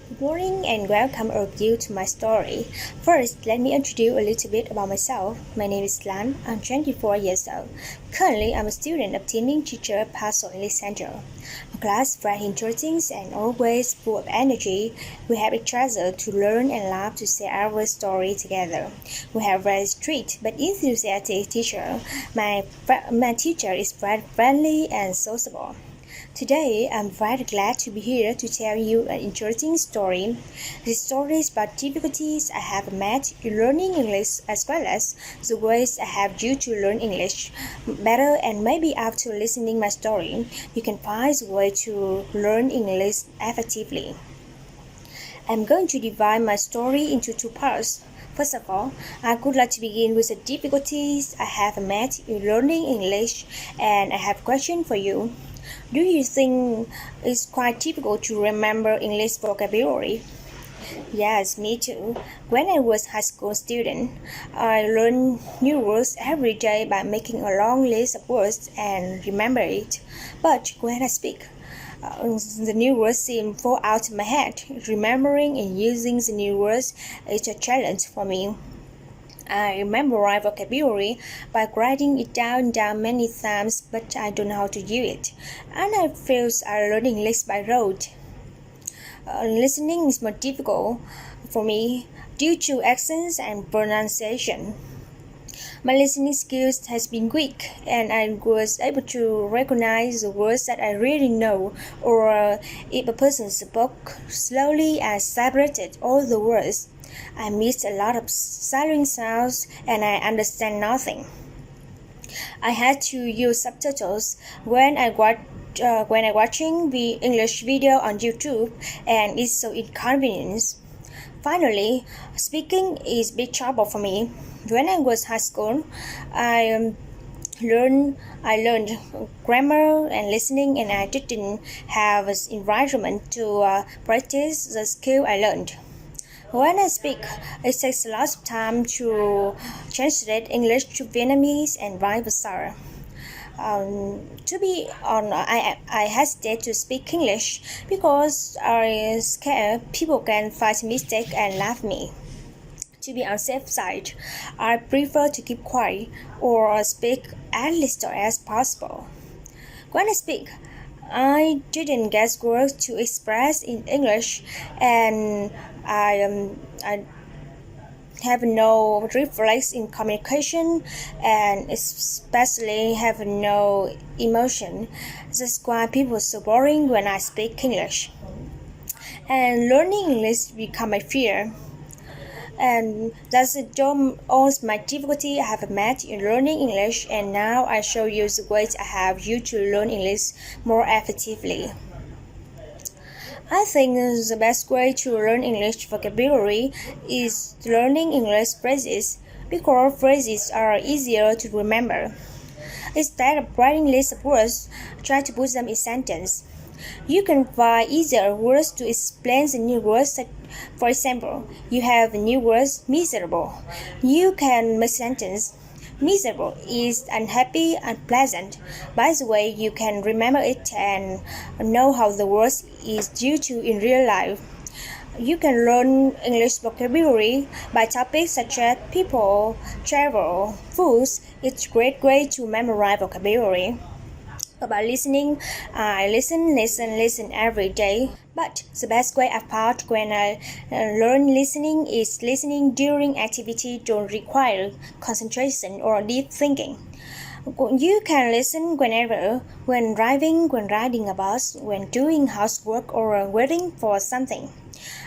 Good morning and welcome all of you to my story. First, let me introduce a little bit about myself. My name is Lan. I'm 24 years old. Currently, I'm a student of Teaming Teacher Paso English Center. A class very interesting and always full of energy. We have a treasure to learn and love to share our story together. We have a very strict but enthusiastic teacher. My teacher is very friendly and sociable. Today, I'm very glad to be here to tell you an interesting story. The story is about difficulties I have met in learning English as well as the ways I have used to learn English better, and maybe after listening my story, you can find a way to learn English effectively. I'm going to divide my story into two parts. First of all, I would like to begin with the difficulties I have met in learning English, and I have a question for you. Do you think it's quite difficult to remember English vocabulary? Yes, me too. When I was a high school student, I learned new words every day by making a long list of words and remember it. But when I speak, the new words seem to fall out of my head. Remembering and using the new words is a challenge for me. I memorize vocabulary by writing it down many times, but I don't know how to use it. And I feel I learn English by rote. Listening is more difficult for me due to accents and pronunciation. My listening skills has been weak, and I was able to recognize the words that I really know, or if a person spoke slowly and separated all the words. I missed a lot of silent sounds and I understand nothing. I had to use subtitles when I watching the English video on YouTube, and it's so inconvenient. Finally, speaking is big trouble for me. When I was high school, I learned grammar and listening, and I didn't have an environment to practice the skill I learned. When I speak, it takes a lot of time to translate English to Vietnamese and vice versa. To be honest, I hesitate to speak English because I scared people can find mistake and laugh me. To be on safe side, I prefer to keep quiet or speak as little as possible. When I speak, I didn't get words to express in English, and I have no reflex in communication, and especially have no emotion. That's why people are so boring when I speak English. And learning English become a fear. And that's all my difficulty I have met in learning English, and now I show you the ways I have used to learn English more effectively. I think the best way to learn English vocabulary is learning English phrases, because phrases are easier to remember. Instead of writing lists of words, try to put them in sentences. You can find easier words to explain the new words. For example, you have a new word miserable. You can make sentence. Miserable is unhappy, unpleasant. By the way, you can remember it and know how the word is used in real life. You can learn English vocabulary by topics such as people, travel, foods. It's a great way to memorize vocabulary. About listening, I listen every day. But the best way I found when I learn listening is listening during activity don't require concentration or deep thinking. You can listen whenever, when driving, when riding a bus, when doing housework, or waiting for something.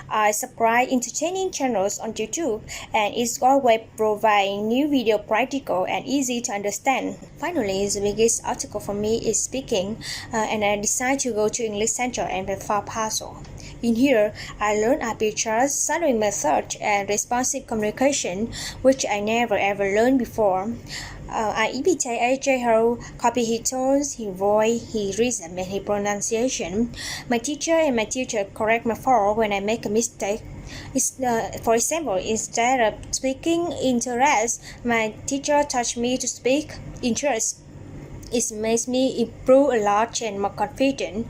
I subscribe entertaining channels on YouTube, and it's always providing new video practical and easy to understand. Finally, the biggest obstacle for me is speaking, and I decided to go to English Center and for Paso. In here, I learned arbitration, studying method, and responsive communication, which I never ever learned before. I imitate AJ Ho, copy his tones, his voice, his rhythm, and his pronunciation. My teacher correct my fault when I make a mistake. For example, instead of speaking interest, my teacher taught me to speak interest. It makes me improve a lot and more confident.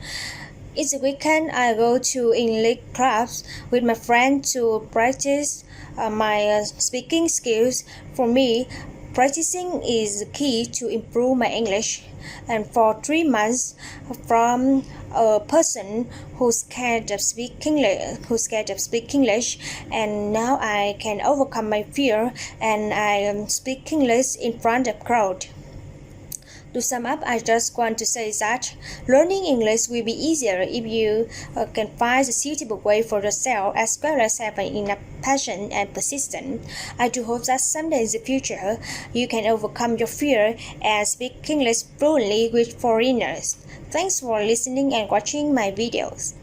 Each weekend, I go to English clubs with my friends to practice my speaking skills. For me, practicing is the key to improve my English. And for 3 months, from a person who's scared of speaking English, and now I can overcome my fear and I speak English in front of crowd. To sum up, I just want to say that learning English will be easier if you can find a suitable way for yourself as well as having enough passion and persistence. I do hope that someday in the future you can overcome your fear and speak English fluently with foreigners. Thanks for listening and watching my videos.